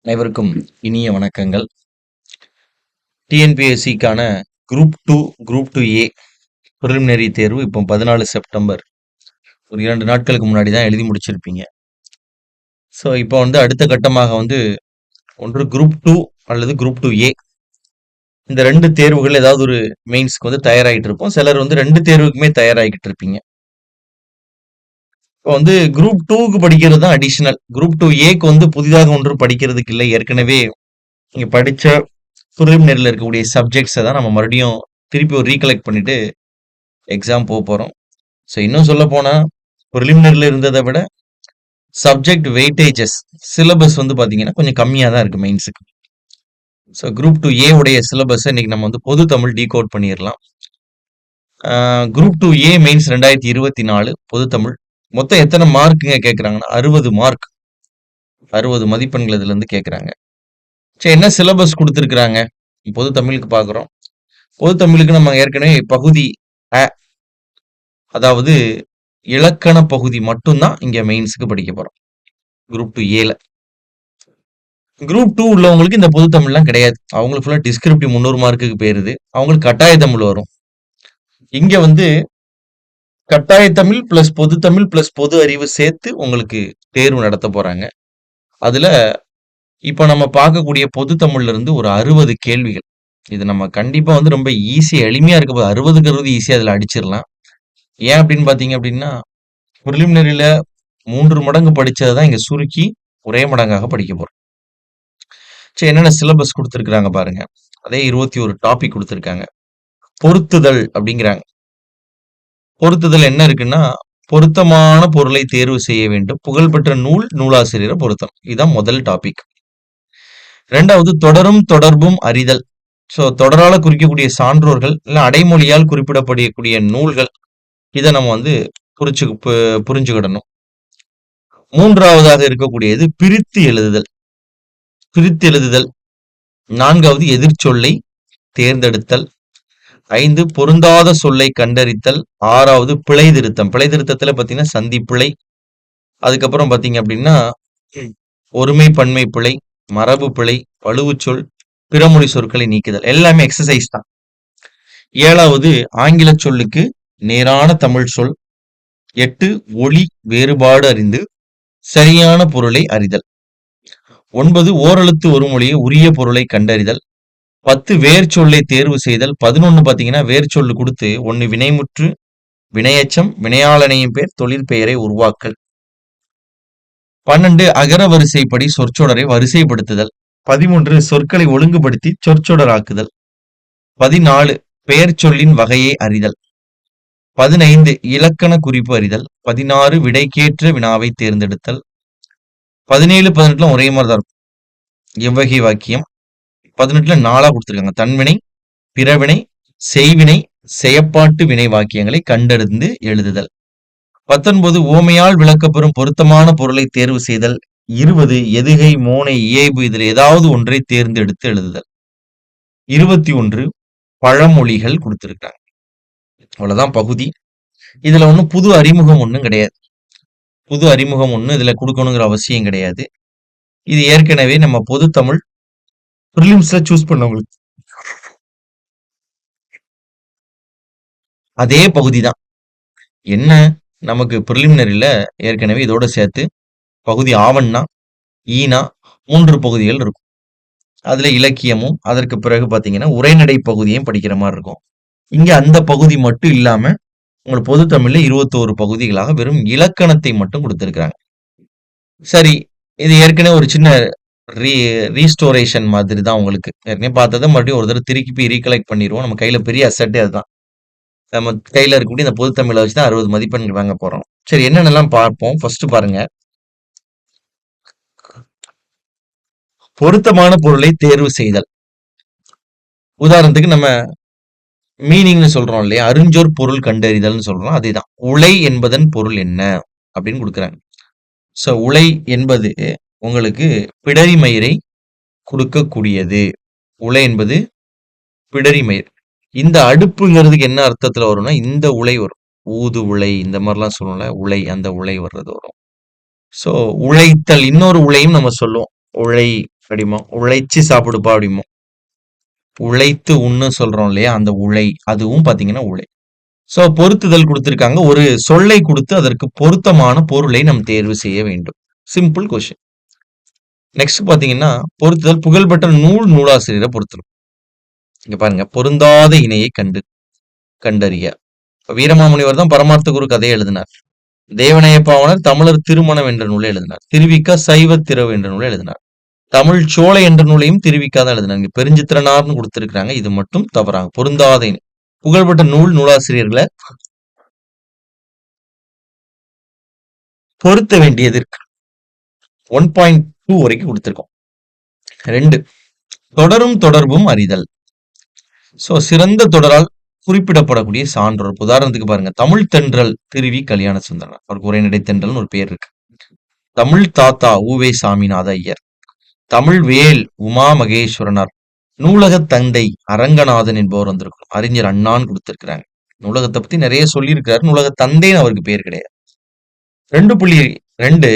அனைவருக்கும் இனிய வணக்கங்கள். டிஎன்பிஎஸ்சிக்கான குரூப் 2 ஏ பிரிலிமினரி தேர்வு இப்போ 14 செப்டம்பர் ஒரு 2 நாட்களுக்கு முன்னாடி தான் எழுதி முடிச்சிருப்பீங்க. ஸோ இப்போ அடுத்த கட்டமாக ஒன்று குரூப் 2 அல்லது குரூப் 2A இந்த 2 தேர்வுகள் ஏதாவது ஒரு மெயின்ஸ்க்கு தயாராகிட்டு இருப்போம். சிலர் 2 தேர்வுக்குமே தயாராகிட்டு இருப்பீங்க. இப்போ குரூப் 2க்கு படிக்கிறது தான் அடிஷனல். குரூப் 2ஏக்கு புதிதாக ஒன்று படிக்கிறதுக்கு இல்லை. ஏற்கனவே நீங்க படிச்ச ப்ரிலிமினரியில் இருக்கக்கூடிய சப்ஜெக்ட்ஸை தான் நம்ம மறுபடியும் திருப்பி ஒரு ரீகலெக்ட் பண்ணிட்டு எக்ஸாம் போகிறோம். ஸோ இன்னும் சொல்ல போனால் ப்ரிலிமினரியில் இருந்ததை விட சப்ஜெக்ட் வெயிட்டேஜஸ் சிலபஸ் பார்த்தீங்கன்னா கொஞ்சம் கம்மியாக தான் இருக்குது மெயின்ஸுக்கு. ஸோ குரூப் 2A உடைய சிலபஸை இன்னைக்கு நம்ம பொது தமிழ் டீகோட் பண்ணிடலாம். குரூப் 2A மெயின்ஸ் 2024 பொது தமிழ் மொத்தம் எத்தனை மார்க்குங்க கேட்குறாங்கன்னா 60 மார்க், 60 மதிப்பெண்கள் இதுலேருந்து கேட்குறாங்க. சரி, என்ன சிலபஸ் கொடுத்துருக்குறாங்க பொது தமிழுக்கு பார்க்குறோம். பொது தமிழுக்கு நம்ம ஏற்கனவே பகுதி அ, அதாவது இலக்கண பகுதி மட்டும்தான் இங்க மெயின்ஸுக்கு படிக்க போறோம் குரூப் 2ஏல. குரூப் 2 உள்ளவங்களுக்கு இந்த பொது தமிழ்லாம் கிடையாது. அவங்களுக்கு ஃபுல்லாக டிஸ்கிரிப்டிவ் 300 மார்க்குக்கு போயிருது. அவங்களுக்கு கட்டாய தமிழ் வரும். இங்க கட்டாய தமிழ் பிளஸ் பொது தமிழ் பிளஸ் பொது அறிவு சேர்த்து உங்களுக்கு தேர்வு நடத்த போறாங்க. அதுல இப்ப நம்ம பார்க்கக்கூடிய பொது தமிழ்ல இருந்து ஒரு 60 கேள்விகள். இது நம்ம கண்டிப்பா ரொம்ப ஈஸியா எளிமையா இருக்க போது. 60க்கு 60 ஈஸியா அதுல அடிச்சிடலாம். ஏன் அப்படின்னு பாத்தீங்க அப்படின்னா ப்ரிலிமினரியில 3 மடங்கு படிச்சதை தான் இங்க சுருக்கி ஒரே மடங்காக படிக்க போறோம். சரி, என்னென்ன சிலபஸ் கொடுத்துருக்காங்க பாருங்க. அதே 21 டாபிக் கொடுத்துருக்காங்க. பொருத்துதல் அப்படிங்கிறாங்க. பொருத்துதல் என்ன இருக்குன்னா பொருத்தமான பொருளை தேர்வு செய்ய வேண்டும், புகழ்பெற்ற நூலாசிரியரை பொருத்தம். இதுதான் முதல் டாபிக். ரெண்டாவது தொடரும் தொடர்பும் அறிதல். ஸோ தொடரால குறிக்கக்கூடிய சான்றோர்கள் இல்லை அடைமொழியால் குறிப்பிடப்படக்கூடிய நூல்கள், இதை நம்ம புரிஞ்சுக்கிடணும். மூன்றாவதாக இருக்கக்கூடியது பிரித்து எழுதுதல். பிரித்து எழுதுதல். நான்காவது எதிர்ச்சொல்லை தேர்ந்தெடுத்தல். 5 பொருந்தாத சொல்லை கண்டறித்தல். 6வது பிழை திருத்தம். பிழை திருத்தத்துல பாத்தீங்கன்னா சந்தி பிழை, அதுக்கப்புறம் பாத்தீங்க அப்படின்னா ஒருமை பன்மை பிழை, மரபு பிழை, வலுவுச்சொல், பிறமொழி சொற்களை நீக்குதல். எல்லாமே எக்ஸசைஸ் தான். 7வது ஆங்கில சொல்லுக்கு நேரான தமிழ் சொல். 8 ஒலி வேறுபாடு அறிந்து சரியான பொருளை அறிதல். 9 ஓரெழுத்து ஒரு மொழியை உரிய பொருளை கண்டறிதல். 10 வேர்ச்சொல்லை தேர்வு செய்தல். 11 பாத்தீங்கன்னா வேர்ச்சொல்லு கொடுத்து 1 வினைமுற்று, வினையச்சம், வினையாளனையும் பேர், தொழிற்பெயரை உருவாக்கல். 12 அகர வரிசைப்படி சொற்றொடரை வரிசைப்படுத்துதல். 13 சொற்களை ஒழுங்குபடுத்தி சொற்றொடராக்குதல். 14 பெயர் சொல்லின் வகையை அறிதல். 15 இலக்கண குறிப்பு அறிதல். 16 விடைக்கேற்ற வினாவை தேர்ந்தெடுத்தல். 17, 18 ஒரே மாதிரிதான் இருக்கும். எவ்வகை வாக்கியம். 18 4 கொடுத்துருக்காங்க. தன்வினை, பிறவினை, செய்வினை, செயப்பாட்டு வினை வாக்கியங்களை கண்டறிந்து எழுதுதல். 19 ஓமையால் விளக்கப்பெறும் பொருத்தமான பொருளை தேர்வு செய்தல். 20 எதுகை, மோனை, இயைபு இதில் ஏதாவது ஒன்றை தேர்ந்தெடுத்து எழுதுதல். 21 பழமொழிகள் கொடுத்திருக்காங்க. அவ்வளவுதான் பகுதி. இதுல புது அறிமுகம் ஒன்றும் கிடையாது. புது அறிமுகம் ஒண்ணு இதுல கொடுக்கணுங்கிற அவசியம் கிடையாது. இது ஏற்கனவே நம்ம பொது தமிழ் ப்ரிலிம்ஸ்ல சூஸ் பண்ணவங்களுக்கு அதே பகுதி தான். என்ன நமக்கு ப்ரிலிமினரியில ஏற்கனவே இதோட சேர்த்து பகுதி ஆவண்ணா, ஈனா 3 பகுதிகள் இருக்கும். அதுல இலக்கியமும் அதற்கு பிறகு பாத்தீங்கன்னா உரைநடை பகுதியும் படிக்கிற மாதிரி இருக்கும். இங்க அந்த பகுதி மட்டும் இல்லாம உங்களுக்கு பொது தமிழ்ல 21 பகுதிகளாக வெறும் இலக்கணத்தை மட்டும் கொடுத்திருக்காங்க. சரி, இது ஏற்கனவே ஒரு சின்ன ரீஸ்டோரேஷன் மாதிரி தான். உங்களுக்கு ஏற்கனவே பார்த்ததை மறுபடியும் ஒரு தடவை திருப்பி ரீகலெக்ட் பண்ணிடுவோம். நம்ம கையில பெரிய அசட்டே அதுதான். நம்ம கையில இருக்கக்கூடிய இந்த பொது தமிழை வச்சுதான் 60 மதிப்பெண்கள் வாங்க போறோம். சரி, என்னென்னலாம் பார்ப்போம். ஃபர்ஸ்ட் பாருங்க, பொருத்தமான பொருளை தேர்வு செய்தல். உதாரணத்துக்கு நம்ம மீனிங்னு சொல்றோம் இல்லையா, அறிஞ்சோர் பொருள் கண்டறிதல்னு சொல்றோம். அதேதான். உலை என்பதன் பொருள் என்ன அப்படின்னு கொடுக்குறாங்க. சோ உலை என்பது உங்களுக்கு பிடரிமயிரை கொடுக்கக்கூடியது. உலை என்பது பிடரிமயிர். இந்த அடுப்புங்கிறதுக்கு என்ன அர்த்தத்துல வரும்னா இந்த உலை வரும். ஊது உலை இந்த மாதிரிலாம் சொல்லுவோம்ல, உலை, அந்த உலை வர்றது வரும். சோ உழைத்தல், இன்னொரு உலையும் நம்ம சொல்லுவோம். உழை அப்படிமோ, உழைச்சு சாப்பிடுப்பா அப்படிமோ, உழைத்து உண்ணு சொல்றோம் இல்லையா, அந்த உழை அதுவும் பாத்தீங்கன்னா உழை. சோ பொருத்துதல் கொடுத்திருக்காங்க. ஒரு சொல்லை கொடுத்து அதற்கு பொருத்தமான பொருளை நாம் தேர்வு செய்ய வேண்டும். Simple question. நெக்ஸ்ட் பாத்தீங்கன்னா பொருத்துதல் புகழ்பெற்ற நூலாசிரியரை பொருத்தணும். இங்க பாருங்க, பொருந்தாத இணையை கண்டறிய. வீரமாமுனிவர் தான் பரமார்த்த குரு கதையை எழுதினார். தேவநேய பாவனர் தமிழர் திருமணம் என்ற நூலை எழுதினார். திருவிக்கா சைவ திரவு என்ற நூலை எழுதினார். தமிழ் சோலை என்ற நூலையும் திருவிக்கா தான் எழுதினாங்க. பெருஞ்சித்திரனார்னு கொடுத்திருக்கிறாங்க. இது மட்டும் தவறாங்க. பொருந்தாத இணை. புகழ்பெற்ற நூலாசிரியர்களை பொருத்த வேண்டியது இருக்கு. 1.2 வரைக்கும் கொடுத்திருக்கோம். 2 தொடரும் தொடர்பும் அறிதல். சோ சிறந்த தொடரால் குறிப்பிடப்படக்கூடிய சான்றோர். உதாரணத்துக்கு பாருங்க, தமிழ் தென்றல் திருவி கல்யாண சுந்தரனார். அவருக்கு உரைநடை தென்றல்னு ஒரு பேர் இருக்கு. தமிழ் தாத்தா உவே சாமிநாத ஐயர். தமிழ் வேல் உமா மகேஸ்வரனார். நூலக தந்தை அரங்கநாதன் என்பவர் வந்திருக்கும். அறிஞர் அண்ணான்னு கொடுத்திருக்கிறாங்க. நூலகத்தை பத்தி நிறைய சொல்லியிருக்கிறார். நூலக தந்தைன்னு அவருக்கு பேர் கிடையாது. 2.2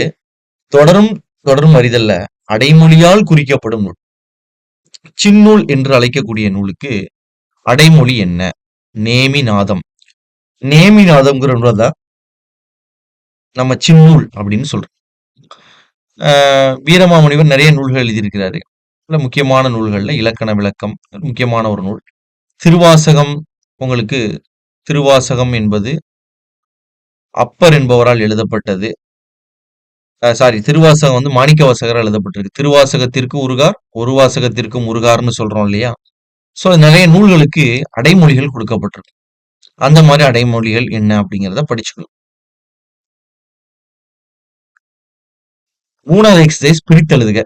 தொடரும் தொடரும் அறிதல்ல அடைமொழியால் குறிக்கப்படும் நூல். சின்னூல் என்று அழைக்கக்கூடிய நூலுக்கு அடைமொழி என்ன? நேமிநாதம். நேமிநாதம்ங்கிற நூல் தான் நம்ம சின்னூல் அப்படின்னு சொல்றோம். வீரமாமுனிவர் நிறைய நூல்கள் எழுதியிருக்கிறாரு. முக்கியமான நூல்கள்ல இலக்கண விளக்கம் முக்கியமான ஒரு நூல். திருவாசகம், உங்களுக்கு திருவாசகம் என்பது அப்பர் என்பவரால் எழுதப்பட்டது. திருவாசகம் வந்து மாணிக்க வாசகரால் எழுதப்பட்டிருக்கு. திருவாசகத்திற்கு உருகார், ஒரு வாசகத்திற்கு முருகார்னு சொல்றோம் இல்லையா? சோ நிறைய நூல்களுக்கு அடைமொழிகள் கொடுக்கப்பட்டிருக்கு. அந்த மாதிரி அடைமொழிகள் என்ன அப்படிங்கிறத படிச்சுக்கணும். 3வது எக்ஸசைஸ் பிரித்தெழுதுக.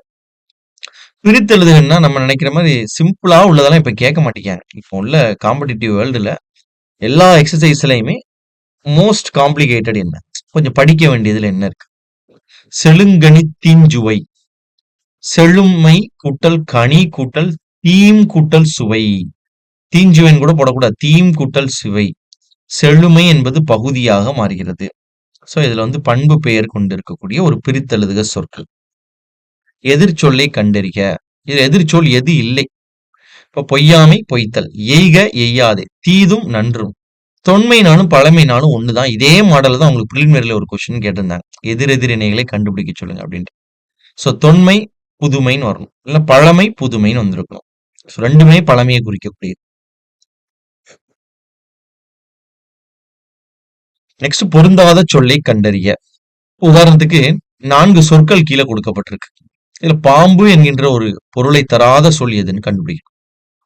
பிரித்தெழுதுகன்னா நம்ம நினைக்கிற மாதிரி சிம்பிளா உள்ளதெல்லாம் இப்ப கேட்க மாட்டேங்காங்க. இப்போ உள்ள காம்படிட்டிவ் வேர்ல்டுல எல்லா எக்ஸசைஸ்லயுமே மோஸ்ட் காம்ப்ளிகேட்டட் என்ன, கொஞ்சம் படிக்க வேண்டியதுல என்ன இருக்கு? செழுங்கனி தீஞ்சுவை. செழுமை கூட்டல் கனி கூட்டல் தீம் கூட்டல் சுவை. தீஞ்சுவைன்னு கூட போடக்கூடாது. தீம் கூட்டல் சுவை. செழுமை என்பது பகுதியாக மாறுகிறது. சோ இதுல வந்து பண்பு பெயர் கொண்டிருக்கக்கூடிய ஒரு பிரித்தெழுதுக சொற்கள். எதிர்ச்சொல்லை கண்டறிக. இதுல எதிர்ச்சொல் எது இல்லை? இப்ப பொய்யாமை பொய்த்தல், எய்க எய்யாதே, தீதும் நன்றும். தொன்மைனாலும் பழமைனாலும் ஒண்ணுதான். இதே மாடல் தான் உங்களுக்கு பிரிலிமினரில ஒரு கொஸ்டின் கேட்டிருந்தாங்க. எதிரெதிர் இணைகளை கண்டுபிடிக்க சொல்லுங்க அப்படின்ட்டு. சோ தொன்மை புதுமைன்னு வரணும், இல்ல பழமை புதுமைன்னு வந்திருக்கணும். ரெண்டுமே பழமையை குறிக்கக்கூடியது. நெக்ஸ்ட் பொருந்தாத சொல்லை கண்டறிய. உதாரணத்துக்கு 4 சொற்கள் கீழே கொடுக்கப்பட்டிருக்கு. இதுல பாம்பு என்கின்ற ஒரு பொருளை தராத சொல் எதுன்னு கண்டுபிடிக்கணும்.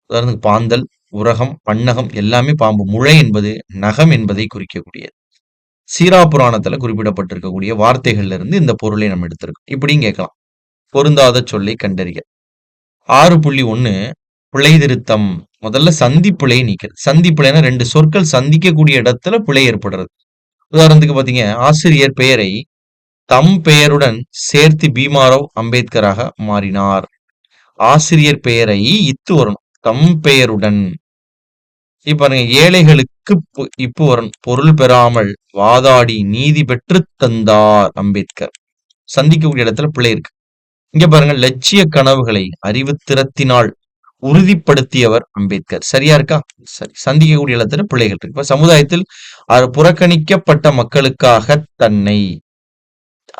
உதாரணத்துக்கு பாந்தல், உரகம், பன்னகம் எல்லாமே பாம்பு. முளை என்பது நகம் என்பதை குறிக்கக்கூடியது. சீரா புராணத்துல குறிப்பிடப்பட்டிருக்கக்கூடிய வார்த்தைகள்ல இருந்து இந்த பொருளை நம்ம எடுத்திருக்கோம். இப்படியும் கேட்கலாம். பொருந்தாத சொல்லை கண்டறிய. 6.1 பிழை திருத்தம். முதல்ல சந்தி பிழை நீக்கிறது. சந்தி பிழைனா 2 சொற்கள் சந்திக்கக்கூடிய இடத்துல பிழை ஏற்படுறது. உதாரணத்துக்கு பாத்தீங்க, ஆசிரியர் பெயரை தம் பெயருடன் சேர்த்து பீமாராவ் அம்பேத்கராக மாறினார். ஆசிரியர் பெயரை இத்து வரணும், தம் பெயருடன். இப்ப பாருங்க, ஏழைகளுக்கு இப்பு வரணும். பொருள் பெறாமல் வாதாடி நீதி பெற்று தந்தார் அம்பேத்கர். சந்திக்கக்கூடிய இடத்துல பிழை இருக்கு. இங்க பாருங்க, லட்சிய கனவுகளை அறிவு திறத்தினால் உறுதிப்படுத்தியவர் அம்பேத்கர். சரியா இருக்கா? சரி. சந்திக்கக்கூடிய இடத்துல பிழைகள் இருக்கு. இப்ப சமுதாயத்தில் புறக்கணிக்கப்பட்ட மக்களுக்காக தன்னை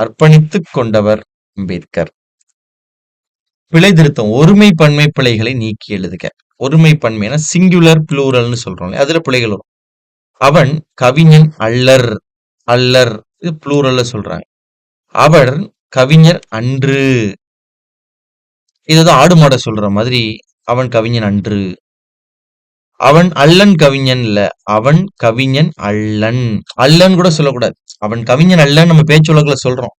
அர்ப்பணித்துக் கொண்டவர் அம்பேத்கர். பிழை திருத்தம். ஒருமை பன்மை பிழைகளை நீக்கி எழுதுக. ஒருமை பன்மைனா சிங்குலர் புளூரல்னு சொல்றோம், அதுல பிழைகள் வரும். அவன் கவிஞன் அல்லர். அல்லர் இது புளூரல்ல சொல்றாங்க. அவர் கவிஞர் அன்று. இதுதான் ஆடு மாட சொல்ற மாதிரி. அவன் கவிஞன் அன்று. அவன் அல்லன் கவிஞன் இல்ல, அவன் கவிஞன் அல்லன். அல்லன் கூட சொல்லக்கூடாது. அவன் கவிஞன் அல்லன்னு நம்ம பேச்சுலகத்துல சொல்றோம்.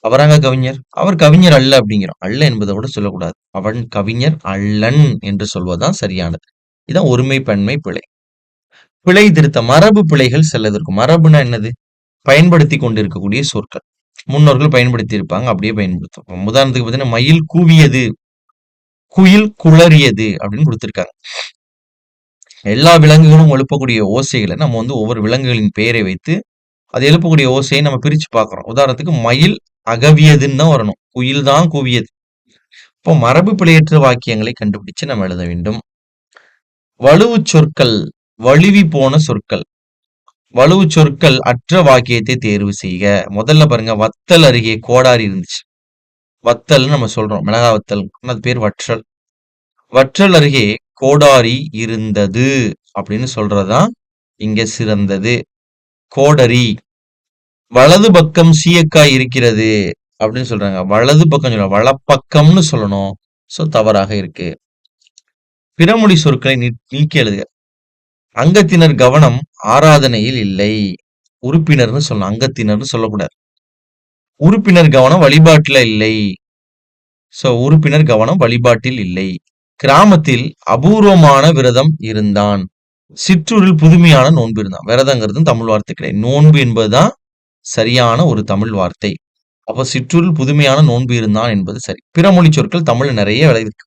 அவராங்க கவிஞர், அவர் கவிஞர் அல்ல அப்படிங்கிறோம். அல்ல என்பதை கூட சொல்லக்கூடாது. அவன் கவிஞர் அல்லன் என்று சொல்வதுதான் சரியானது. இதான் ஒருமை பன்மை பிழை. பிழை திருத்த. மரபு பிழைகள் சிலது இருக்கும். மரபுனா என்னது? பயன்படுத்தி கொண்டிருக்கக்கூடிய சொற்கள். முன்னோர்கள் பயன்படுத்தி இருப்பாங்க, அப்படியே பயன்படுத்தும். உதாரணத்துக்கு பார்த்தீங்கன்னா, மயில் கூவியது, குயில் குளறியது அப்படின்னு கொடுத்திருக்காங்க. எல்லா விலங்குகளும் எழுப்பக்கூடிய ஓசைகளை நம்ம வந்து ஒவ்வொரு விலங்குகளின் பெயரை வைத்து அது எழுப்பக்கூடிய ஓசையை நம்ம பிரிச்சு பார்க்கிறோம். உதாரணத்துக்கு மயில் அகவியதுன்னு தான் வரணும், குயில் தான் கூவியது. இப்போ மரபு பிழையற்ற வாக்கியங்களை கண்டுபிடிச்சு நம்ம எழுத வேண்டும். வலுவு சொற்கள், வழுவி போன சொற்கள். வலுவு சொற்கள் அற்ற வாக்கியத்தை தேர்வு செய்க. முதல்ல பாருங்க, வத்தல் அருகே கோடாரி இருந்துச்சு. வத்தல் நம்ம சொல்றோம், மிளகா வத்தல், அது பேர் வற்றல். வற்றல் அருகே கோடாரி இருந்தது அப்படின்னு சொல்றதுதான் இங்க சிறந்தது. கோடரி. வலது பக்கம் சீயக்காய் இருக்கிறது அப்படின்னு சொல்றாங்க. வலது பக்கம் சொல்ல, வலப்பக்கம்னு சொல்லணும். சோ தவறாக இருக்கு. பிறமொழி சொற்களை நீக்கி எழுதுக. அங்கத்தினர் கவனம் ஆராதனையில் இல்லை. உறுப்பினர்னு சொல்லணும், அங்கத்தினர்னு சொல்லக்கூடாது. உறுப்பினர் கவனம் வழிபாட்டுல இல்லை. சோ உறுப்பினர் கவனம் வழிபாட்டில் இல்லை. கிராமத்தில் அபூர்வமான விரதம் இருந்தான். சிற்றூரில் புதுமையான நோன்பு இருந்தான். விரதங்கிறது தமிழ் வார்த்தை கிடையாது. நோன்பு என்பதுதான் சரியான ஒரு தமிழ் வார்த்தை. அப்ப சிற்றூரில் புதுமையான நோன்பு இருந்தான் என்பது சரி. பிறமொழி சொற்கள் தமிழ்ல நிறைய இருக்கு.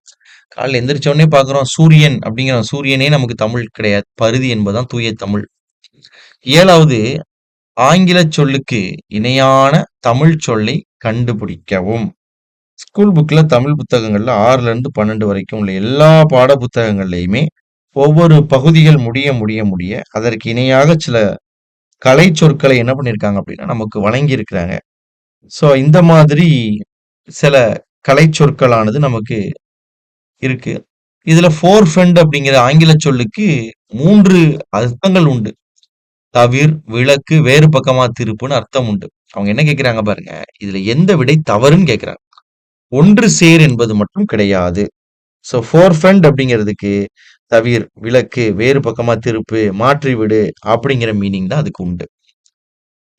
காலைல எந்திரிச்ச உடனே பாக்குறோம் சூரியன் அப்படிங்கிற சூரியனே நமக்கு தமிழ் கிடையாது. பருதி என்பதுதான் தூய தமிழ். 7வது, ஆங்கில சொல்லுக்கு இணையான தமிழ் சொல்லை கண்டுபிடிக்கவும். ஸ்கூல் புக்ல தமிழ் புத்தகங்கள்ல 6ல இருந்து 12 வரைக்கும் உள்ள எல்லா பாட புத்தகங்கள்லயுமே ஒவ்வொரு பகுதிகள் முடிய முடிய முடிய அதற்கு இணையாக சில கலை சொற்களை என்ன பண்ணிருக்காங்க அப்படின்னா நமக்கு வழங்கி இருக்கிறாங்க. சோ இந்த மாதிரி சில கலை சொற்களானது நமக்கு இருக்கு. இதுல ஃபோர்ஃபெண்ட் அப்படிங்கிற ஆங்கில சொல்லுக்கு 3 அர்த்தங்கள் உண்டு. தவிர், விளக்கு, வேறு பக்கமா திருப்புன்னு அர்த்தம் உண்டு. அவங்க என்ன கேட்கிறாங்க பாருங்க, இதுல எந்த விடை தவறுன்னு கேட்கிறாங்க. ஒன்று சேர் என்பது மட்டும் கிடையாது. சோ ஃபோர்ஃபெண்ட் அப்படிங்கிறதுக்கு தவிர், விளக்கு, வேறு பக்கமா திருப்பு, மாற்றி விடு அப்படிங்கிற மீனிங் தான் அதுக்கு உண்டு.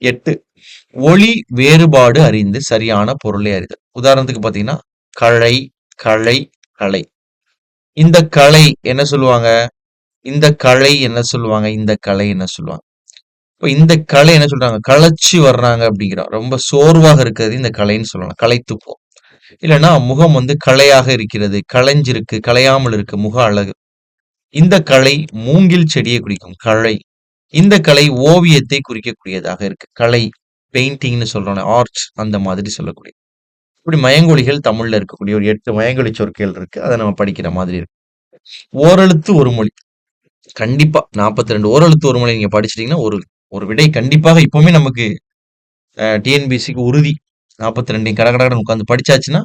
8, ஒளி வேறுபாடு அறிந்து சரியான பொருளை அறிதல். உதாரணத்துக்கு பாத்தீங்கன்னா, களை, களை, களை. இந்த களை என்ன சொல்லுவாங்க, இந்த களை என்ன சொல்லுவாங்க, இந்த கலை என்ன சொல்லுவாங்க. இப்ப இந்த கலை என்ன சொல்றாங்க, களைச்சு வர்றாங்க அப்படிங்கிறோம். ரொம்ப சோர்வாக இருக்கிறது இந்த கலைன்னு சொல்லலாம். களைத்து போ. இல்லைன்னா முகம் வந்து களையாக இருக்கிறது, களைஞ்சிருக்கு, களையாமல் இருக்கு, முக அழகு. இந்த கலை மூங்கில் செடியை குறிக்கும் களை. இந்த கலை ஓவியத்தை குறிக்கக்கூடியதாக இருக்கு. கலை, பெயிண்டிங்னு சொல்றோம், ஆர்ட், அந்த மாதிரி சொல்லக்கூடிய. இப்படி மயங்கொலிகள் தமிழ்ல இருக்கக்கூடிய ஒரு 8 மயங்கொலி சொற்கள் இருக்கு. அதை நம்ம படிக்கிற மாதிரி இருக்கு. ஓரெழுத்து ஒரு மொழி. கண்டிப்பா 42 ஓரெழுத்து ஒரு மொழி நீங்க படிச்சிட்டீங்கன்னா ஒரு ஒரு விடை கண்டிப்பாக இப்பவுமே நமக்கு டிஎன்பிசிக்கு உறுதி. 42 கடகடன்னு உட்காந்து படிச்சாச்சுன்னா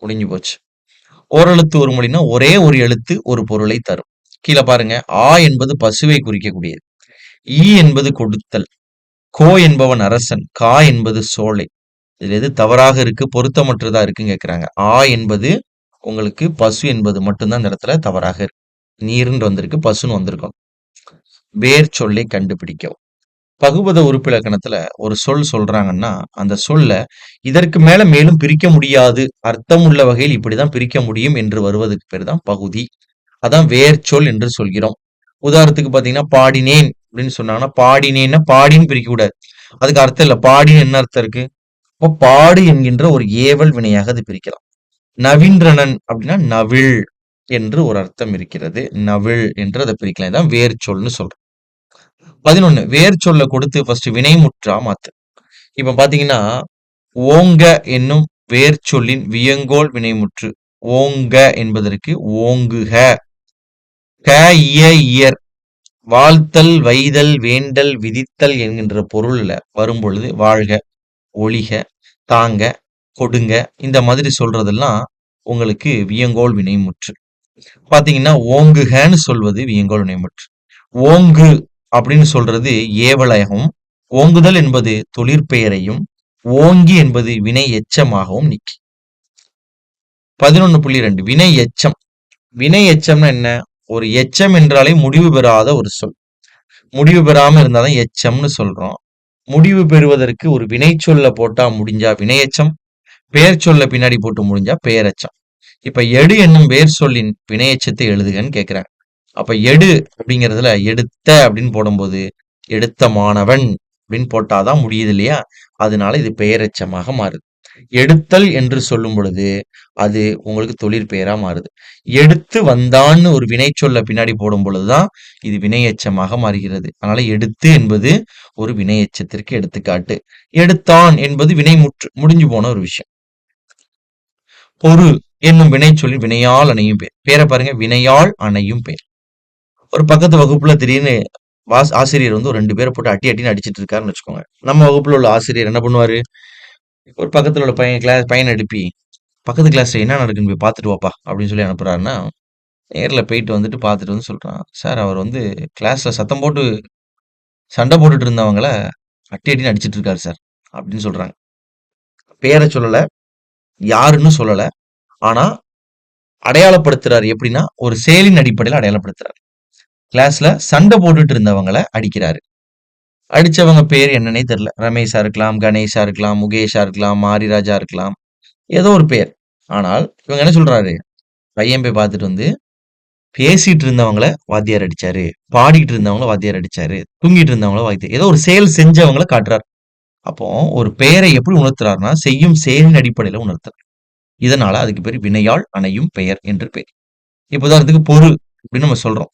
முடிஞ்சு போச்சு. ஓரெழுத்து ஒரு மொழினா ஒரே ஒரு எழுத்து ஒரு பொருளை தரும். கீழே பாருங்க, ஆ என்பது பசுவை குறிக்கக்கூடியது. ஈ என்பது கொடுத்தல். கோ என்பவன் அரசன். கா என்பது சோலை. இதுல எது தவறாக இருக்கு, பொருத்தமற்றதா இருக்குன்னு கேட்கிறாங்க. ஆ என்பது உங்களுக்கு பசு என்பது மட்டும்தான் இந்த இடத்துல தவறாக இருக்கு. நீர்ன்னு வந்திருக்கு, பசுன்னு வந்திருக்கும். வேர் சொல்லை கண்டுபிடிக்கவும். பகுபத உறுப்பிலக்கணத்துல ஒரு சொல் சொல்றாங்கன்னா அந்த சொல்ல இதற்கு மேல மேலும் பிரிக்க முடியாது, அர்த்தம் உள்ள வகையில் இப்படிதான் பிரிக்க முடியும் என்று வருவதற்கு பேர் தான் பகுதி. அதான் வேர் சொல் என்று சொல்கிறோம். உதாரணத்துக்கு பாத்தீங்கன்னா, பாடினேன் அப்படின்னு சொன்னாங்கன்னா, பாடினேன்னா பாடின்னு பிரிக்க கூடாது. அதுக்கு அர்த்தம் இல்ல. பாடின்னு என்ன அர்த்தம் இருக்கு? இப்போ பாடு என்கின்ற ஒரு ஏவல் வினையாக அது பிரிக்கலாம். நவீன்றனன் அப்படின்னா நவிழ் என்று ஒரு அர்த்தம் இருக்கிறது. நவிழ் என்று அதை பிரிக்கலாம். இதான் வேர் சொல்னு சொல்றோம். 11, வேர் சொல்ல கொடுத்து ஃபர்ஸ்ட் வினைமுற்றா மாத்து. இப்ப பாத்தீங்கன்னா, ஓங்க என்னும் வேர் சொல்லின் வியங்கோல் வினைமுற்று. ஓங்க என்பதற்கு ஓங்குக. க இய இயர். வாழ்த்தல், வைதல், வேண்டல், விதித்தல் என்கின்ற பொருள்ல வரும் பொழுது வாழ்க, ஒழிக, தாங்க, கொடுங்க, இந்த மாதிரி சொல்றதெல்லாம் உங்களுக்கு வியங்கோல் வினைமுற்று. பாத்தீங்கன்னா, ஓங்குகன்னு சொல்வது வியங்கோல் வினைமுற்று. ஓங்கு அப்படின்னு சொல்றது ஏவலகம். ஓங்குதல் என்பது தொழிற்பெயரையும், ஓங்கி என்பது வினை எச்சமாகவும் நீக்கி. 11.2 வினை எச்சம். வினை எச்சம்னா என்ன? ஒரு எச்சம் என்றாலே முடிவு பெறாத ஒரு சொல். முடிவு பெறாம இருந்தாதான் எச்சம்னு சொல்றோம். முடிவு பெறுவதற்கு ஒரு வினை சொல்ல போட்டா முடிஞ்சா வினையெச்சம், பெயர் சொல்ல பின்னாடி போட்டு முடிஞ்சா பெயரெச்சம். இப்ப எடு என்னும் வேர் சொல்லின் வினையெச்சத்தை எழுதுகன்னு கேட்கிறாங்க. அப்ப எடு அப்படிங்கிறதுல எடுத்த அப்படின்னு போடும்போது எடுத்த மாணவன் அப்படின்னு போட்டாதான் முடியுது இல்லையா? அதனால இது பெயரெச்சமாக மாறுது. எடுத்தல் என்று சொல்லும் பொழுது அது உங்களுக்கு தொழிற்பெயரா மாறுது. எடுத்து வந்தான்னு ஒரு வினை சொல்ல பின்னாடி போடும் பொழுதுதான் இது வினையெச்சமாக மாறுகிறது. அதனால எடுத்து என்பது ஒரு வினையெச்சத்திற்கு எடுத்துக்காட்டு. எடுத்தான் என்பது வினைமுற்று, முடிஞ்சு போன ஒரு விஷயம். பொறு என்னும் வினைச்சொல்லின் வினையால் அணையும் பெயர். பேரை பாருங்க, வினையால் அணையும் பெயர். ஒரு பக்கத்து வகுப்புல திடீர்னு ஆசிரியர் வந்து ஒரு 2 பேரை போட்டு அடி அடின்னு அடிச்சிட்டு இருக்காருன்னு வச்சுக்கோங்க. நம்ம வகுப்புல உள்ள ஆசிரியர் என்ன பண்ணுவாரு? ஒரு பக்கத்துல உள்ள பையனை எழுப்பி, பக்கத்து கிளாஸ்ல என்ன நடக்குன்னு போய் பார்த்துட்டு வாப்பா அப்படின்னு சொல்லி அனுப்புறாருன்னா, நேர்ல போயிட்டு வந்துட்டு பார்த்துட்டு வந்து சொல்றான், சார் அவர் வந்து கிளாஸ்ல சத்தம் போட்டு சண்டை போட்டுட்டு இருந்தவங்கள அடி அடின்னு அடிச்சிட்டு இருக்காரு சார் அப்படின்னு சொல்றாங்க. பேரை சொல்லல, யாருன்னு சொல்லல. ஆனா அடையாளப்படுத்துறாரு. எப்படின்னா, ஒரு செயலின் அடிப்படையில அடையாளப்படுத்துறாரு. கிளாஸ்ல சண்டை போட்டுட்டு இருந்தவங்கள அடிக்கிறாரு. அடிச்சவங்க பேர் என்னன்னே தெரியல. ரமேஷா இருக்கலாம், கணேஷா இருக்கலாம், முகேஷா இருக்கலாம், மாரிராஜா இருக்கலாம். ஏதோ ஒரு பெயர். ஆனால் இவங்க என்ன சொல்றாரு? பையன் போய் பார்த்துட்டு வந்து, பேசிட்டு இருந்தவங்கள வாத்தியார் அடிச்சாரு. பாடிட்டு இருந்தவங்கள வாத்தியார் அடிச்சாரு. தூங்கிட்டு இருந்தவங்கள வாத்தியார் ஏதோ ஒரு செயல் செஞ்சவங்கள காட்டுறாரு. அப்போ ஒரு பெயரை எப்படி உணர்த்துறாருன்னா, செய்யும் செயலின் அடிப்படையில உணர்த்துறார். இதனால அதுக்கு பேரு வினையால் அணையும் பெயர் என்று பெயர். இப்ப உதாரணத்துக்கு பொறு அப்படின்னு நம்ம சொல்றோம்.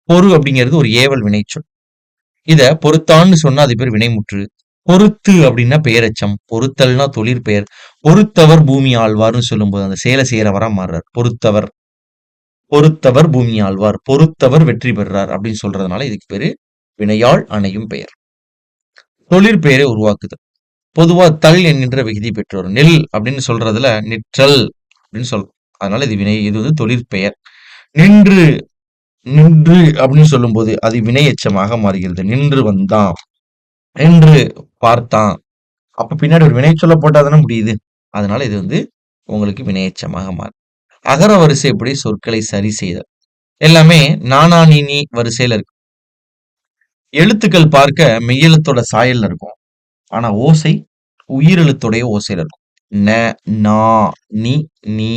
பொறு அப்படிங்கிறது ஒரு ஏவல் வினைச்சொல். இத பொறுத்தான்னு சொன்னா அது பேர் வினைமுற்று. பொறுத்து அப்படின்னா பெயரெச்சம். பொறுத்தல்னா தொழிற்பெயர். பொறுத்தவர் பூமி ஆழ்வார்னு சொல்லும்போது அந்த செயலை செய்யறவரா மாறுறார். பொறுத்தவர் பொறுத்தவர் பூமி ஆழ்வார், பொறுத்தவர் வெற்றி பெறுறார் அப்படின்னு சொல்றதுனால இதுக்கு பேரு வினையால் அணையும் பெயர். தொழிற்பெயரை உருவாக்குதல். பொதுவா தல் என்கின்ற விகுதி பெற்றோர். நெல் அப்படின்னு சொல்றதுல நிற்றல் அப்படின்னு சொல்றோம். அதனால இது வந்து தொழிற்பெயர். நின்று நின்று அப்படின்னு சொல்லும்போது அது வினை எச்சமாக மாறுகிறது. நின்று வந்தான், நின்று பார்த்தான். அப்ப பின்னாடி ஒரு வினை சொல்ல போட்டாதானே முடியுது. அதனால இது வந்து உங்களுக்கு வினையெச்சமாக மாறும். அகர வரிசைப்படி சொற்களை சரி செய்தல். எல்லாமே நானா நீ வரிசையில இருக்கு. எழுத்துக்கள் பார்க்க மெய்யெழுத்தோட சாயல்ல இருக்கும். ஆனா ஓசை உயிரெழுத்துடைய ஓசையில இருக்கும். ந, நா, நி, நீ,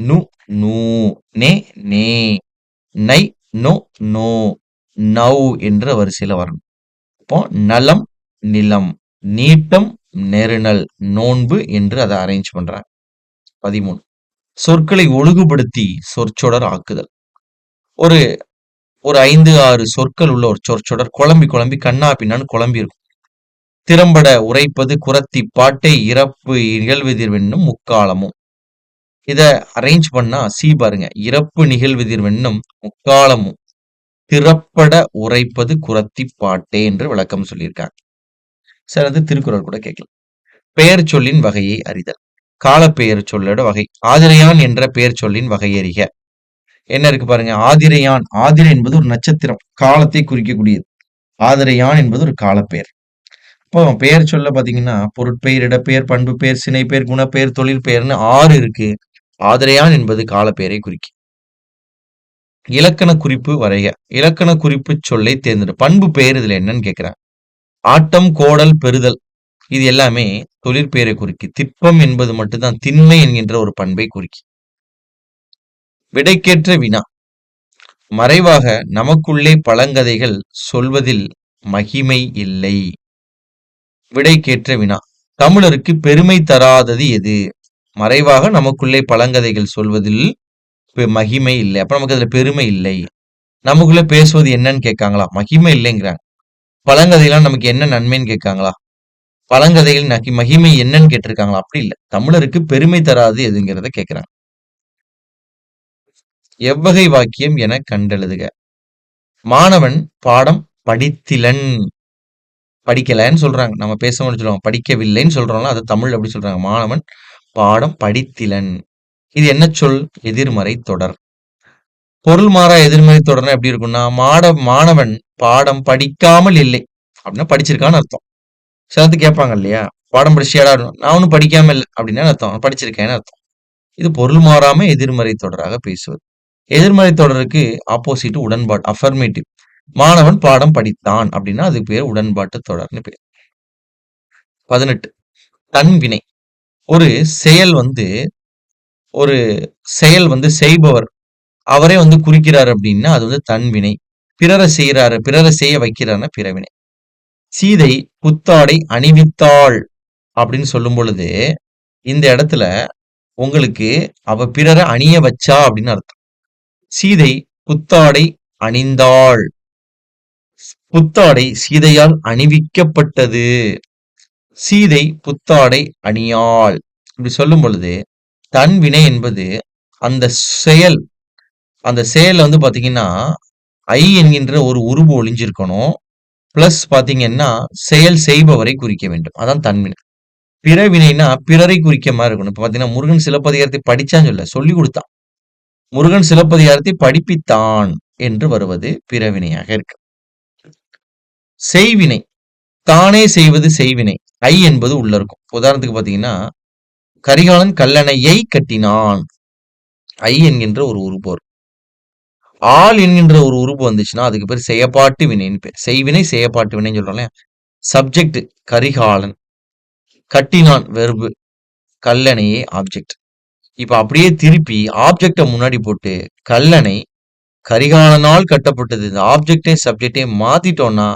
நு, நூ, நே, நே, நை, நோ, நோ, நௌ என்ற வரிசையில வரணும். இப்போ நலம், நிலம், நீட்டம், நெருநல், நோன்பு என்று அதை அரேஞ்ச் பண்றாங்க. 13 சொற்களை ஒழுங்குபடுத்தி சொற்றொடர் ஆக்குதல். ஒரு ஒரு 5, 6 சொற்கள் உள்ள ஒரு சொற்றொடர் குழம்பி குழம்பி கண்ணா பின்னான்னு குழம்பி இருக்கும். திறம்பட உரைப்பது குறத்தி பாட்டை இறப்பு நிகழ்வெதிர்வென்னும் முக்காலமும். இத அரேஞ்ச் பண்ணா சி பாருங்க. இறப்பு நிகழ்வெதிர்வென்னும் முக்காலமும் திறப்பட உரைப்பது குறத்தி பாட்டே என்று விளக்கம் சொல்லியிருக்காங்க. சார் அது திருக்குறள் கூட கேட்கலாம். பெயர் சொல்லின் வகையை அறிதல். காலப்பெயர் சொல்லோட வகை. ஆதிரையான் என்ற பெயர் சொல்லின் வகை அறிக. என்ன இருக்கு பாருங்க. ஆதிரையான். ஆதிரை என்பது ஒரு நட்சத்திரம், காலத்தை குறிக்கக்கூடியது. ஆதிரையான் என்பது ஒரு காலப்பெயர். இப்போ பெயர் சொல்ல பாத்தீங்கன்னா பொருட்பெயர், இடப்பெயர், பண்பு பெயர், சினைப்பெயர், குணப்பெயர், தொழில் பெயர்னு 6 இருக்கு. ஆதிரையான் என்பது காலப்பெயரை குறிக்கும். இலக்கண குறிப்பு வரைக. இலக்கண குறிப்பு சொல்லை தேர்ந்தெடு. பண்பு பெயர் இதுல என்னன்னு கேட்கிறாங்க. ஆட்டம், கோடல், பெறுதல் இது எல்லாமே தொழிற்பெயரை குறிக்கு. திட்பம் என்பது மட்டும்தான் திண்மை என்கின்ற ஒரு பண்பை குறிக்கும். விடைக்கேற்ற வினா. மறைவாக நமக்குள்ளே பழங்கதைகள் சொல்வதில் மகிமை இல்லை. விடைக்கேற்ற வினா. தமிழருக்கு பெருமை தராதது எது? மறைவாக நமக்குள்ளே பழங்கதைகள் சொல்வதில் மகிமை இல்லை. அப்ப நமக்கு அதுல பெருமை இல்லை. நமக்குள்ள பேசுவது என்னன்னு கேட்காங்களா? மகிமை இல்லைங்கிறாங்க. பழங்கதையெல்லாம் நமக்கு என்ன நன்மைன்னு கேட்காங்களா? பழங்கதைகள் மகிமை என்னன்னு கேட்டிருக்காங்களா? அப்படி இல்லை. தமிழருக்கு பெருமை தராது எதுங்கிறத கேட்கிறாங்க. எவ்வகை வாக்கியம் என கண்டெழுதுக. மாணவன் பாடம் படித்திலன். படிக்கலன்னு சொல்றாங்க. நம்ம பேசணும்னு சொல்லுவாங்க. படிக்கவில்லைன்னு சொல்றோம்ல, அது தமிழ் அப்படி சொல்றாங்க. மாணவன் பாடம் படித்திலன். இது என்ன சொல்? எதிர்மறை தொடர். பொருள் மாறா எதிர்மறை தொடர்னா எப்படி இருக்கும்னா, மாணவன் பாடம் படிக்காமல் இல்லை அப்படின்னா படிச்சிருக்கான்னு அர்த்தம். சிலத்து கேட்பாங்க இல்லையா, பாடம் படிச்சியாடா? நான் ஒன்னும் படிக்காம இல்லை அப்படின்னா அர்த்தம் படிச்சிருக்கேன்னு அர்த்தம். இது பொருள் மாறாம எதிர்மறை தொடராக பேசுவது. எதிர்மறை தொடருக்கு ஆப்போசிட் உடன்பாடு, அஃபர்மேட்டிவ். மாணவன் பாடம் படித்தான் அப்படின்னா அதுக்கு பேர் உடன்பாட்டு தொடர்னு பேர். 18 தன்வினை. ஒரு செயல் செய்பவர் அவரே குறிக்கிறார் அப்படின்னா அது தன்வினை. பிறரை செய்யறாரு, பிறரை செய்ய வைக்கிறாருன்னா பிறவினை. சீதை புத்தாடை அணிவித்தாள் அப்படின்னு சொல்லும் பொழுது இந்த இடத்துல உங்களுக்கு அவ பிறரை அணிய வச்சா அப்படின்னு அர்த்தம். சீதை புத்தாடை அணிந்தாள். புத்தாடை சீதையால் அணிவிக்கப்பட்டது. சீதை புத்தாடை அணியாள். இப்படி சொல்லும் பொழுது தன்வினை என்பது அந்த செயல் அந்த செயல்ல வந்து பாத்தீங்கன்னா ஐ என்கின்ற ஒரு உருபு ஒளிஞ்சிருக்கணும். பிளஸ் பாத்தீங்கன்னா செயல் செய்பவரை குறிக்க வேண்டும். அதான் தன்வினை. பிறவினைனா பிறரை குறிக்க மாதிரி இருக்கணும். இப்ப பாத்தீங்கன்னா முருகன் சிலப்பதிகாரத்தை படிச்சான்னு சொல்ல சொல்லி கொடுத்தான். முருகன் சிலப்பதிகாரத்தை படிப்பித்தான் என்று வருவது பிறவினையாக இருக்கு. செய்வினை தானே செய்வது செய்வினை. ஐ என்பது உள்ள இருக்கும். உதாரணத்துக்கு பாத்தீங்கன்னா கரிகாலன் கல்லணையை கட்டினான். ஐ என்கின்ற ஒரு உருபு வரும். ஆள் என்கின்ற ஒரு உருபு வந்துச்சுன்னா அதுக்கு பேர் செயப்பாட்டு வினைன்னு பேர். செய்வினை செயப்பாட்டு வினைன்னு சொல்றோம்ல. சப்ஜெக்ட் கரிகாலன், கட்டினான் வெர்பு, கல்லணையே ஆப்ஜெக்ட். இப்ப அப்படியே திருப்பி ஆப்ஜெக்ட முன்னாடி போட்டு கல்லணை கரிகாலனால் கட்டப்பட்டது. இந்த ஆப்ஜெக்டே சப்ஜெக்டே மாத்திட்டோம்னா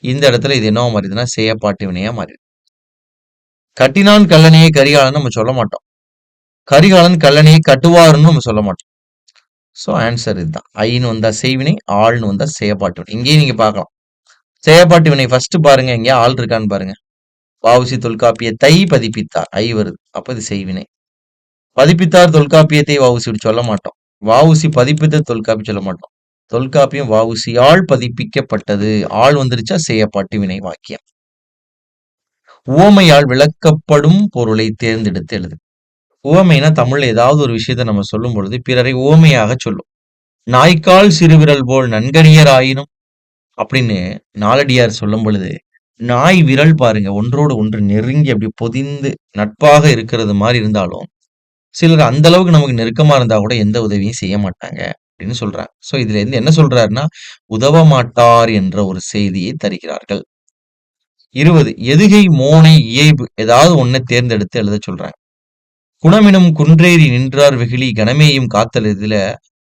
இந்த இடத்துல இது என்னவா மாறிதுன்னா செயப்பாட்டு வினையா மாறிது. கட்டினான் கல்லணையை கரிகாலன் நம்ம சொல்ல மாட்டோம். கரிகாலன் கல்லணையை கட்டுவாருன்னு நம்ம சொல்ல மாட்டோம். ஸோ ஆன்சர் இதுதான். ஐன்னு வந்தா செய்வினை, ஆள்னு வந்தா செயப்பாட்டு வினை. இங்கேயும் நீங்க பார்க்கலாம். செயப்பாட்டு வினை ஃபர்ஸ்ட் பாருங்க, எங்கேயா ஆள் இருக்கான்னு பாருங்க. வ.உ.சி. தொல்காப்பியத்தை பதிப்பித்தார். ஐ வருது. அப்ப இது செய்வினை. பதிப்பித்தார் தொல்காப்பியத்தை வ.உ.சி. இப்படி சொல்ல மாட்டோம். வ.உ.சி. பதிப்பித்த தொல்காப்பியம் சொல்ல மாட்டோம். தொல்காப்பியம் வ.உ.சி.யால் பதிப்பிக்கப்பட்டது. ஆள் வந்துருச்சா செயப்பாட்டு வினை வாக்கியம். உவமையால் விளக்கப்படும் பொருளை தேர்ந்தெடுத்து எழுது. உவமைனா தமிழ்ல ஏதாவது ஒரு விஷயத்தை நம்ம சொல்லும் பொழுது பிறரை உவமையாக சொல்லும். நாய்க்கால் சிறுவிரல் போல் நன்கணியர் ஆயினும் அப்படின்னு நாலடியார் சொல்லும் பொழுது நாய் விரல் பாருங்க ஒன்றோடு ஒன்று நெருங்கி அப்படி பொதிந்து நட்பாக இருக்கிறது மாதிரி இருந்தாலும் சிலர் அந்த அளவுக்கு நமக்கு நெருக்கமா இருந்தா கூட எந்த உதவியும் செய்ய மாட்டாங்க அப்படின்னு சொல்றாங்க. சோ இதுல இருந்து என்ன சொல்றாருன்னா உதவ மாட்டார் என்ற ஒரு செய்தியை தருகிறார்கள். 20 எதுகை மோனை இயைபு ஏதாவது ஒன்னை தேர்ந்தெடுத்து எழுத சொல்றாங்க. குணமினும் குன்றேறி நின்றார் வெகுளி கணமேயும் காத்தல் இதுல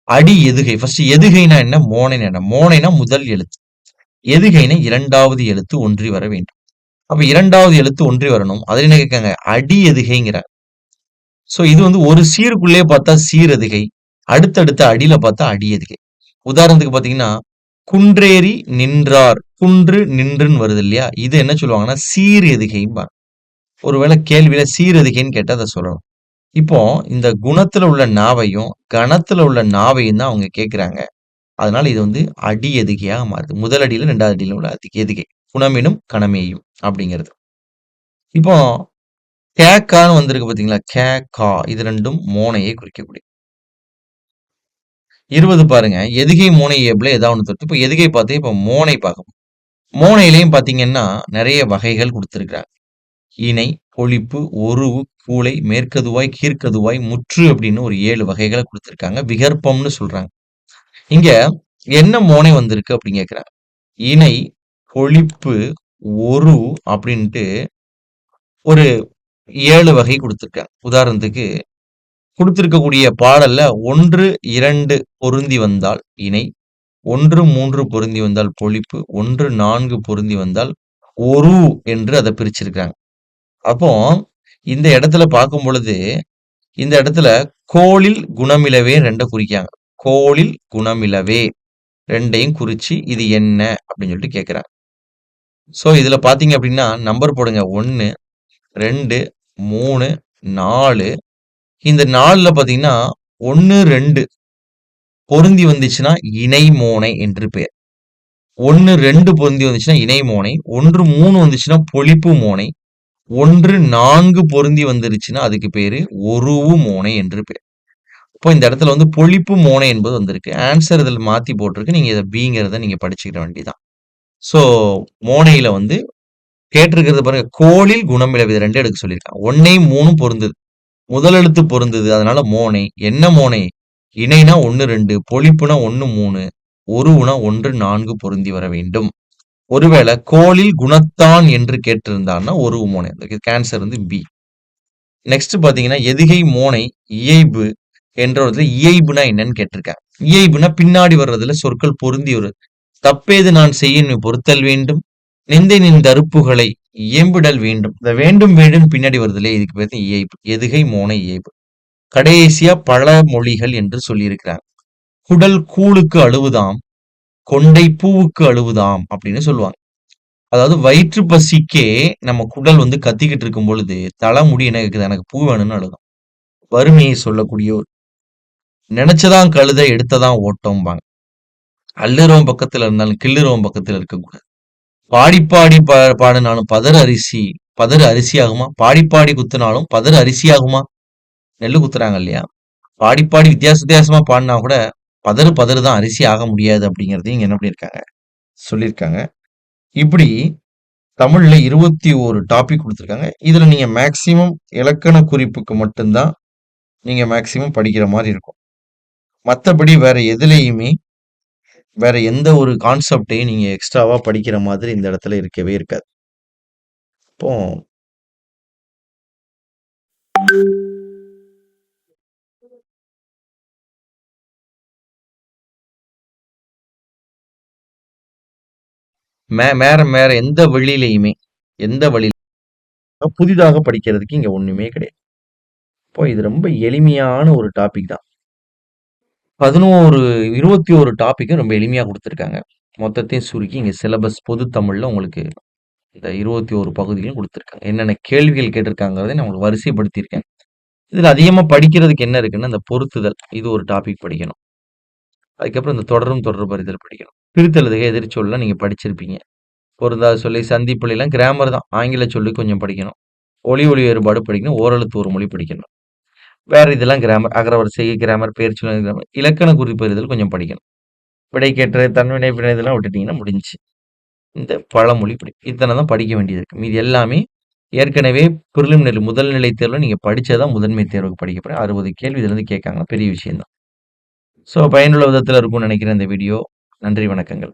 அடி எதுகை. ஃபர்ஸ்ட் எதுகைனா என்ன, மோனைனா என்ன? மோனைனா முதல் எழுத்து, எதுகைனா இரண்டாவது எழுத்து ஒன்றி வர வேண்டும். அப்ப இரண்டாவது எழுத்து ஒன்றி வரணும். அதுல என்ன கேட்காங்க, அடி எதுகைங்கிறாங்க. சோ இது வந்து ஒரு சீருக்குள்ளே பார்த்தா சீரெதுகை, அடுத்தடுத்த அடியில பார்த்தா அடி எதுகை. உதாரணத்துக்கு பாத்தீங்கன்னா குன்றேறி நின்றார், குன்று நின்றுன்னு வருது இல்லையா, இது என்ன சொல்லுவாங்கன்னா சீர் எதுகைம்பாங்க. ஒருவேளை கேள்வியில சீர் எதுகைன்னு கேட்டா அதை சொல்லணும். இப்போ இந்த குணத்துல உள்ள நாவையும் கணத்துல உள்ள நாவையும் தான் அவங்க கேட்கிறாங்க. அதனால இது வந்து அடி எதுகையாக மாறுது. முதல் அடியில ரெண்டாவது அடியில உள்ள எதுகை குணமெனும் கணமேயும் அப்படிங்கிறது. இப்போ கேக்கான்னு வந்திருக்கு பாத்தீங்களா, கே கா இது ரெண்டும் மோனையை குறிக்கக்கூடிய. 20 பாருங்க, எதுகை மோனை ஏப்ல ஏதாவது ஒன்று தொட்டு. இப்போ எதுகை பார்த்து இப்போ மோனை பார்க்கணும். மோனையிலையும் பாத்தீங்கன்னா நிறைய வகைகள் கொடுத்திருக்கிறாங்க. இணை, பொழிப்பு, ஒருவு, கூளை, மேற்கதுவாய், கீழ்க்கதுவாய், முற்று அப்படின்னு ஒரு 7 வகைகளை கொடுத்திருக்காங்க. விகற்பம்னு சொல்றாங்க. இங்க என்ன மோனை வந்திருக்கு அப்படின்னு கேட்கிறாங்க. இணை, பொழிப்பு, ஒரு அப்படின்ட்டு ஒரு 7 வகை கொடுத்திருக்காங்க. உதாரணத்துக்கு கொடுத்திருக்கக்கூடிய பாடல்ல 1, 2 பொருந்தி வந்தால் இணை, 1, 3 பொருந்தி வந்தால் பொழிப்பு, 1, 4 பொருந்தி வந்தால் ஒரு என்று அதை பிரிச்சிருக்காங்க. அப்போ இந்த இடத்துல பார்க்கும் பொழுது இந்த இடத்துல கோளில் குணமிலவே ரெண்ட குறிக்காங்க. கோளில் குணமிலவே ரெண்டையும் குறிச்சு இது என்ன அப்படின்னு சொல்லிட்டு கேட்கிறாங்க. சோ இதுல பாத்தீங்க அப்படின்னா நம்பர் போடுங்க. 1, 2, 3, 4. இந்த 4ல பாத்தீங்கன்னா 1, 2 பொருந்தி வந்துச்சுன்னா இணை மோனை என்று பெயர். 1, 2 பொருந்தி வந்துச்சுன்னா இணை மோனை. 1, 3 வந்துச்சுன்னா பொழிப்பு மோனை. 1, 4 பொருந்தி வந்துருச்சுன்னா அதுக்கு பேரு ஒருவு மோனை என்று பேர். இப்போ இந்த இடத்துல வந்து பொழிப்பு மோனை என்பது வந்திருக்கு. ஆன்சர் இதில் மாத்தி போட்டிருக்கு. நீங்க இதை பிங்கிறத நீங்க படிச்சுக்கிற வேண்டியதான். சோ மோனையில வந்து கேட்டிருக்கிறது பாருங்க, கோளில் குணமிலவே இது 2 எடுக்க சொல்லியிருக்காங்க. 1, 3 பொருந்தது. முதல் எழுத்து பொருந்தது. அதனால மோனை. என்ன மோனை? இணைனா 1, 2, பொழிப்புனா 1, 3, ஒருவுனா 1, 4 பொருந்தி வர வேண்டும். ஒருவேளை கோளில் குணத்தான் என்று கேட்டிருந்தான்னா ஒருவு மோனை. ஆன்சர் வந்து பி. நெக்ஸ்ட் பாத்தீங்கன்னா எதுகை மோனை இயைபு என்ற ஒரு இயைபுனா என்னன்னு கேட்டிருக்காங்க. இயைபுனா பின்னாடி வர்றதுல சொற்கள் பொருந்தி வருது. தப்பேது நான் செய்யும் பொறுத்தல் வேண்டும், நிந்தை நின் தருப்புகளை இயம்பிடல் வேண்டும். இந்த வேண்டும் வேண்டும் பின்னாடி வருதுல, இதுக்கு பேர் இயைபு. எதுகை மோனை இயைபு. கடைசியா பழமொழிகள் என்று சொல்லியிருக்கிறாங்க. குடல் கூழுக்கு அழுவுதாம், கொண்டை பூவுக்கு அழுவுதாம் அப்படின்னு சொல்லுவாங்க. அதாவது வயிற்று பசிக்கே நம்ம குடல் வந்து கத்திக்கிட்டு இருக்கும் பொழுது தலைமுடி என்ன கேக்குது, எனக்கு பூ வேணும்னு அழுதும். வறுமையை சொல்லக்கூடியவர். நினைச்சதான் கழுதை எடுத்ததான் ஓட்டம்பாங்க. அள்ளுறவன் பக்கத்துல இருந்தாலும் கிள்ளுறவன் பக்கத்துல இருக்கக்கூடாது. பாடி பாடி பாடினாலும் பதறு அரிசி ஆகுமா? பாடி பாடி குத்துனாலும் பதறு அரிசி ஆகுமா? நெல்லு குத்துறாங்க இல்லையா? பாடி பாடி வித்தியாசமா பாடினா கூட பதறு தான் அரிசி ஆக முடியாது அப்படிங்கிறதையும் இங்க என்ன பண்ணியிருக்காங்க சொல்லியிருக்காங்க. இப்படி தமிழ்ல 21 டாபிக் கொடுத்துருக்காங்க. இதுல நீங்க மேக்சிமம் இலக்கண குறிப்புக்கு மட்டும்தான் நீங்க மேக்சிமம் படிக்கிற மாதிரி இருக்கும். மத்தபடி வேற எதுலயுமே வேற எந்த ஒரு கான்செப்டையும் நீங்க எக்ஸ்ட்ராவா படிக்கிற மாதிரி இந்த இடத்துல இருக்கவே இருக்காது. இப்போ வேற எந்த வழியிலையுமே எந்த வழியில புதிதாக படிக்கிறதுக்கு இங்க ஒண்ணுமே கிடையாது. இப்போ இது ரொம்ப எளிமையான ஒரு டாபிக் தான். 21 டாபிக்கும் ரொம்ப எளிமையா குடுத்துருக்காங்க. மொத்தத்தையும் சுருக்கி இங்க சிலபஸ் பொது தமிழ்ல உங்களுக்கு இந்த 21 பகுதிகளும் குடுத்துருக்காங்க. என்னென்ன கேள்விகள் கேட்டிருக்காங்கிறத நான் உங்களுக்கு வரிசைப்படுத்தியிருக்கேன். இதுல அதிகமா படிக்கிறதுக்கு என்ன இருக்குன்னா, இந்த பொருத்துதல். இது ஒரு டாபிக் படிக்கணும். அதுக்கப்புறம் இந்த தொடரும் தொடர்பறிதல் படிக்கணும். பிரித்தெழுதுக, எதிர்ச்சொல்லாம் நீங்க படிச்சிருப்பீங்க. பொருந்தாத சொல்லி, சந்திப்புலாம் கிராமர் தான். ஆங்கில சொல்லி கொஞ்சம் படிக்கணும். ஒலி வேறுபாடு படிக்கணும். ஓரெழுத்து ஒரு மொழி படிக்கணும். வேற இதெல்லாம் கிராமர். அகரவரிசை கிராமர், பெயர்ச்சொல் கிராமர். இலக்கண குறிப்பறிதல் கொஞ்சம் படிக்கணும். விடைக்கேற்ற, தன்வினை, பிழை இதெல்லாம் விட்டுட்டீங்கன்னா முடிஞ்சுச்சு. இந்த பழமொழி இத்தனை தான் படிக்க வேண்டியது இருக்கு. மீதி எல்லாமே ஏற்கனவே பிரிலிமினரி முதல் நிலை தேர்வுல நீங்க படிச்சதான் முதன்மை தேர்வுக்கு படிக்க போறேன். 60 கேள்வி இதுல இருந்து கேட்காங்க. பெரிய விஷயம் தான். ஸோ பயனுள்ள விதத்துல இருக்கும்னு நினைக்கிறேன் இந்த வீடியோ. நன்றி, வணக்கங்கள்.